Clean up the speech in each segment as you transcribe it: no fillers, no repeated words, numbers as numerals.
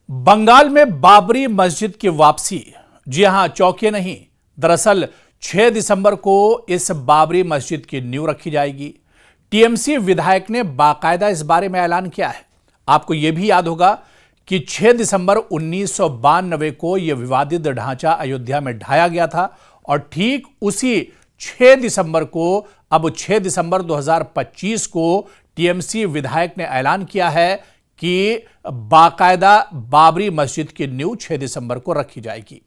बंगाल में बाबरी मस्जिद की वापसी। जी हां, चौंकिए नहीं। दरअसल 6 दिसंबर को इस बाबरी मस्जिद की नींव रखी जाएगी। टीएमसी विधायक ने बाकायदा इस बारे में ऐलान किया है। आपको यह भी याद होगा कि 6 दिसंबर 1992 को यह विवादित ढांचा अयोध्या में ढाया गया था और ठीक उसी 6 दिसंबर को, अब 6 दिसंबर 2025 को टीएमसी विधायक ने ऐलान किया है कि बाकायदा बाबरी मस्जिद की नींव 6 दिसंबर को रखी जाएगी।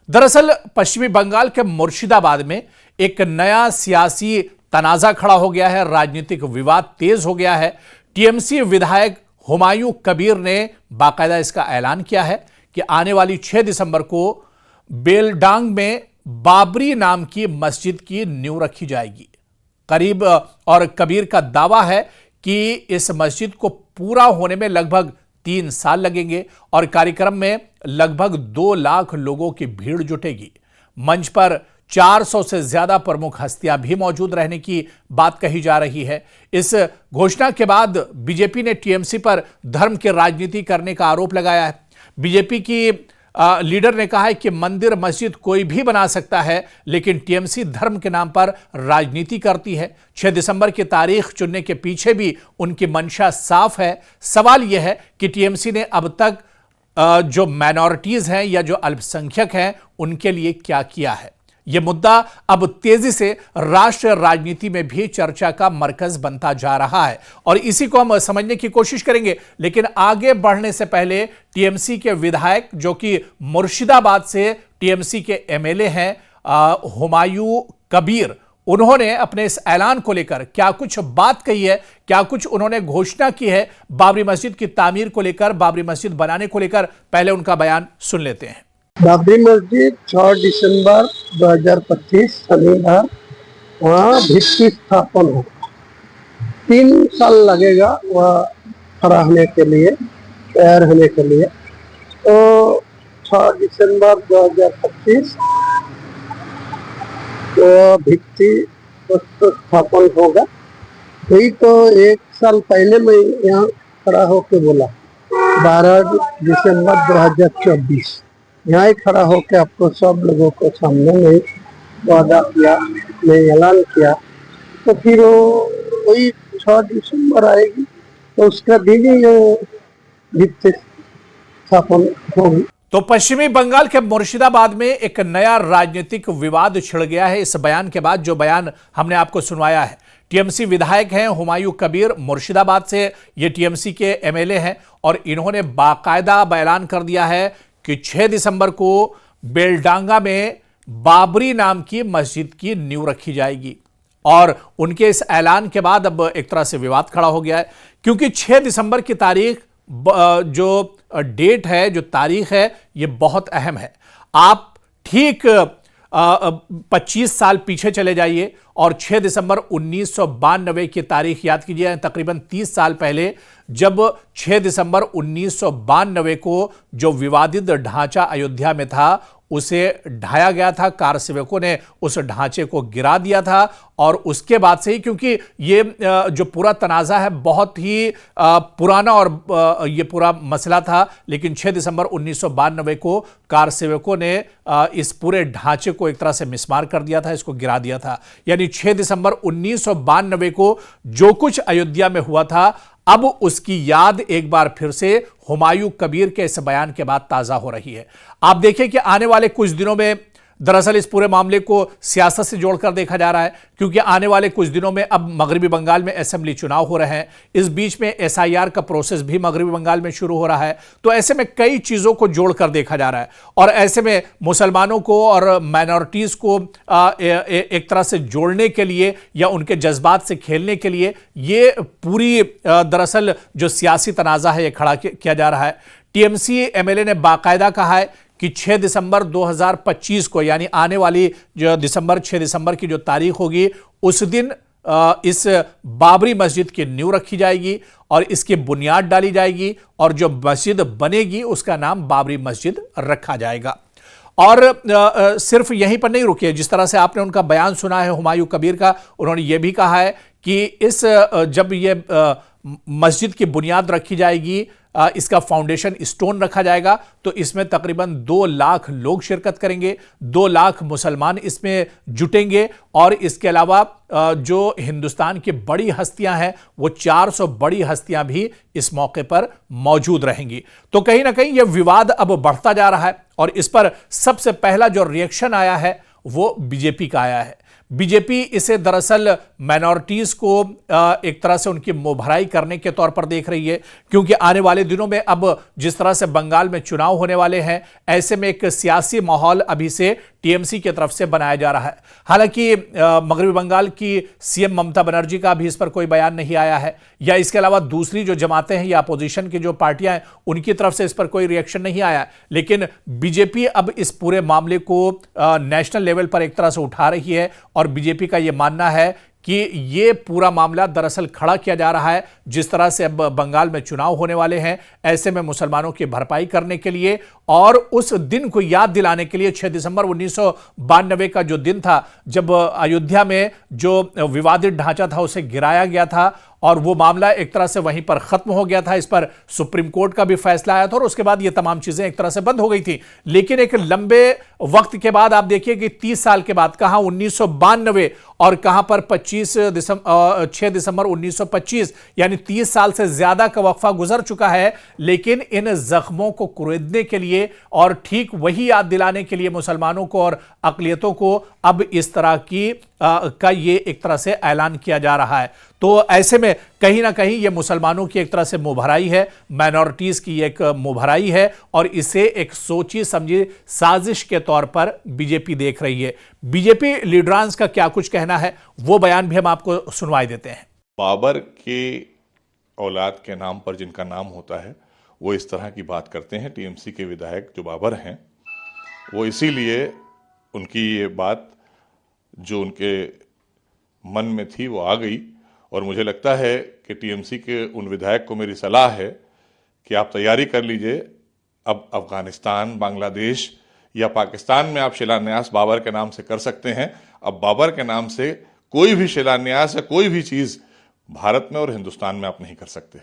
दरअसल पश्चिमी बंगाल के मुर्शिदाबाद में एक नया सियासी तनाजा खड़ा हो गया है, राजनीतिक विवाद तेज हो गया है। टीएमसी विधायक हुमायूं कबीर ने बाकायदा इसका ऐलान किया है कि आने वाली 6 दिसंबर को बेलडांग में बाबरी नाम की मस्जिद की नींव रखी जाएगी। कबीर का दावा है कि इस मस्जिद को पूरा होने में लगभग 3 साल लगेंगे और कार्यक्रम में लगभग 2 लाख लोगों की भीड़ जुटेगी। मंच पर 400 से ज्यादा प्रमुख हस्तियां भी मौजूद रहने की बात कही जा रही है। इस घोषणा के बाद बीजेपी ने टीएमसी पर धर्म की राजनीति करने का आरोप लगाया है। बीजेपी की लीडर ने कहा है कि मंदिर मस्जिद कोई भी बना सकता है, लेकिन टीएमसी धर्म के नाम पर राजनीति करती है। 6 दिसंबर की तारीख चुनने के पीछे भी उनकी मंशा साफ है। सवाल यह है कि टीएमसी ने अब तक जो माइनॉरिटीज हैं या जो अल्पसंख्यक हैं उनके लिए क्या किया है। यह मुद्दा अब तेजी से राष्ट्रीय राजनीति में भी चर्चा का मरकज बनता जा रहा है और इसी को हम समझने की कोशिश करेंगे। लेकिन आगे बढ़ने से पहले टीएमसी के विधायक, जो कि मुर्शिदाबाद से टीएमसी के एमएलए हैं, हुमायूं कबीर, उन्होंने अपने इस ऐलान को लेकर क्या कुछ बात कही है, क्या कुछ उन्होंने घोषणा की है बाबरी मस्जिद की तामीर को लेकर, बाबरी मस्जिद बनाने को लेकर। पहले उनका बयान सुन लेते हैं। बाबरी मस्जिद 6 दिसंबर 2025 शनिवार वहाँ भित्ति स्थापन होगा। 3 साल लगेगा वह खड़ा होने के लिए, तैयार होने के लिए। तो 6 दिसंबर 2025 वो भित्ति स्थापन होगा। वही तो 1 साल पहले मैं यहाँ खड़ा होके बोला, 12 दिसंबर 2024 यहाँ ही खड़ा होकर आपको सब लोगों को सामने में वादा किया, मैं ऐलान किया। तो फिर वही 6 दिसंबर आएगी तो उसका दिन ही भित्ति स्थापन होगी। तो पश्चिमी बंगाल के मुर्शिदाबाद में एक नया राजनीतिक विवाद छिड़ गया है इस बयान के बाद, जो बयान हमने आपको सुनवाया है। टीएमसी विधायक हैं हुमायूं कबीर, मुर्शिदाबाद से ये टीएमसी के एमएलए हैं और इन्होंने बाकायदा ऐलान कर दिया है कि 6 दिसंबर को बेलडांगा में बाबरी नाम की मस्जिद की नींव रखी जाएगी। और उनके इस ऐलान के बाद अब एक तरह से विवाद खड़ा हो गया है, क्योंकि 6 दिसंबर की तारीख, जो डेट है, जो तारीख है, ये बहुत अहम है। आप ठीक 25 साल पीछे चले जाइए और 6 दिसंबर 1992 की तारीख याद कीजिए। तकरीबन 30 साल पहले जब 6 दिसंबर 1992 को जो विवादित ढांचा अयोध्या में था उसे ढाया गया था, कार सेवकों ने उस ढांचे को गिरा दिया था और उसके बाद से ही, क्योंकि ये जो पूरा तनाज़ा है बहुत ही पुराना और ये पूरा मसला था, लेकिन 6 दिसंबर 1992 को कार सेवकों ने इस पूरे ढांचे को एक तरह से मिसमार कर दिया था, इसको गिरा दिया था। यानी 6 दिसंबर 1992 को जो कुछ अयोध्या में हुआ था, अब उसकी याद एक बार फिर से हुमायूं कबीर के इस बयान के बाद ताजा हो रही है। आप देखिए कि आने वाले कुछ दिनों में दरअसल इस पूरे मामले को सियासत से जोड़कर देखा जा रहा है, क्योंकि आने वाले कुछ दिनों में अब मगरबी बंगाल में असेंबली चुनाव हो रहे हैं। इस बीच में एसआईआर का प्रोसेस भी मगरबी बंगाल में शुरू हो रहा है। तो ऐसे में कई चीज़ों को जोड़कर देखा जा रहा है और ऐसे में मुसलमानों को और माइनॉरिटीज़ को एक तरह से जोड़ने के लिए या उनके जज्बात से खेलने के लिए ये पूरी दरअसल जो सियासी तनाज़ा है ये खड़ा किया जा रहा है। टीएमसी एमएलए ने बाकायदा कहा है कि 6 दिसंबर 2025 को, यानी आने वाली जो 6 दिसंबर की जो तारीख होगी, उस दिन इस बाबरी मस्जिद की नींव रखी जाएगी और इसकी बुनियाद डाली जाएगी और जो मस्जिद बनेगी उसका नाम बाबरी मस्जिद रखा जाएगा। और सिर्फ यहीं पर नहीं रुके, जिस तरह से आपने उनका बयान सुना है हुमायूं कबीर का, उन्होंने ये भी कहा है कि जब ये मस्जिद की बुनियाद रखी जाएगी इसका फाउंडेशन स्टोन रखा जाएगा। तो इसमें तकरीबन 2 लाख लोग शिरकत करेंगे, 2 लाख मुसलमान इसमें जुटेंगे और इसके अलावा जो हिंदुस्तान की बड़ी हस्तियां हैं वो 400 बड़ी हस्तियां भी इस मौके पर मौजूद रहेंगी। तो कहीं ना कहीं यह विवाद अब बढ़ता जा रहा है और इस पर सबसे पहला जो रिएक्शन आया है वो बीजेपी का आया है। बीजेपी इसे दरअसल माइनॉरिटीज को एक तरह से उनकी मुंहभराई करने के तौर पर देख रही है, क्योंकि आने वाले दिनों में अब जिस तरह से बंगाल में चुनाव होने वाले हैं, ऐसे में एक सियासी माहौल अभी से टीएमसी की तरफ से बनाया जा रहा है। हालांकि मगरबी बंगाल की सीएम ममता बनर्जी का भी इस पर कोई बयान नहीं आया है, या इसके अलावा दूसरी जो जमातें हैं या अपोजिशन की जो पार्टियां हैं उनकी तरफ से इस पर कोई रिएक्शन नहीं आया। लेकिन बीजेपी अब इस पूरे मामले को नेशनल लेवल पर एक तरह से उठा रही है और बीजेपी का यह मानना है कि ये पूरा मामला दरअसल खड़ा किया जा रहा है। जिस तरह से अब बंगाल में चुनाव होने वाले हैं, ऐसे में मुसलमानों की भरपाई करने के लिए और उस दिन को याद दिलाने के लिए 6 दिसंबर 1992 का जो दिन था जब अयोध्या में जो विवादित ढांचा था उसे गिराया गया था और वो मामला एक तरह से वहीं पर खत्म हो गया था। इस पर सुप्रीम कोर्ट का भी फैसला आया था और उसके बाद ये तमाम चीजें एक तरह से बंद हो गई थी। लेकिन एक लंबे वक्त के बाद आप देखिए कि 30 साल के बाद, कहां 1992 और कहां पर 6 दिसंबर 1925, यानी 30 साल से ज्यादा का वक्फा गुजर चुका है। लेकिन इन जख्मों को कुरेदने के लिए और ठीक वही याद दिलाने के लिए मुसलमानों को और अकलियतों को अब इस तरह की का ये एक तरह से ऐलान किया जा रहा है। तो ऐसे में कहीं ना कहीं ये मुसलमानों की एक तरह से मुंहभराई है, माइनॉरिटीज की एक मुंहभराई है और इसे एक सोची समझी साजिश के तौर पर बीजेपी देख रही है। बीजेपी लीडरांस का क्या कुछ कहना है वो बयान भी हम आपको सुनवाई देते हैं। बाबर के औलाद के नाम पर जिनका नाम होता है वो इस तरह की बात करते हैं। टीएमसी के विधायक जो बाबर हैं वो इसीलिए उनकी ये बात जो उनके मन में थी वो आ गई और मुझे लगता है कि टीएमसी के उन विधायक को मेरी सलाह है कि आप तैयारी कर लीजिए। अब अफगानिस्तान, बांग्लादेश या पाकिस्तान में आप शिलान्यास बाबर के नाम से कर सकते हैं। अब बाबर के नाम से कोई भी शिलान्यास या कोई भी चीज भारत में और हिंदुस्तान में आप नहीं कर सकते।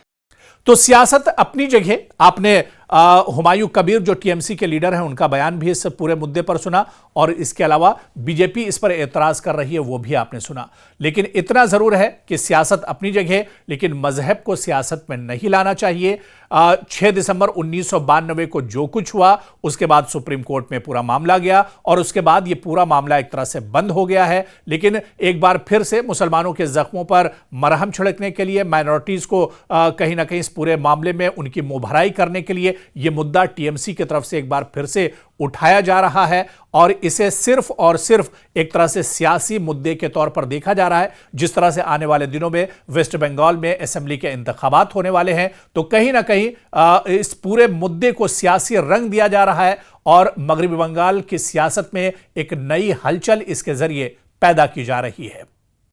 तो सियासत अपनी जगह, आपने हुमायूं कबीर जो टीएमसी के लीडर हैं उनका बयान भी इस पूरे मुद्दे पर सुना और इसके अलावा बीजेपी इस पर एतराज कर रही है वो भी आपने सुना। लेकिन इतना जरूर है कि सियासत अपनी जगह, लेकिन मजहब को सियासत में नहीं लाना चाहिए। 6 दिसंबर 1992 को जो कुछ हुआ उसके बाद सुप्रीम कोर्ट में पूरा मामला गया और उसके बाद ये पूरा मामला एक तरह से बंद हो गया है। लेकिन एक बार फिर से मुसलमानों के जख्मों पर मरहम छिड़कने के लिए, माइनॉरिटीज को कहीं ना कहीं इस पूरे मामले में उनकी मुंहभराई करने के लिए यह मुद्दा टीएमसी की तरफ से एक बार फिर से उठाया जा रहा है और इसे सिर्फ और सिर्फ एक तरह से सियासी मुद्दे के तौर पर देखा जा रहा है। जिस तरह से आने वाले दिनों में वेस्ट बंगाल में असेंबली के इंतखाबात होने वाले हैं, तो कहीं ना कहीं इस पूरे मुद्दे को सियासी रंग दिया जा रहा है और मगरबी बंगाल की सियासत में एक नई हलचल इसके जरिए पैदा की जा रही है।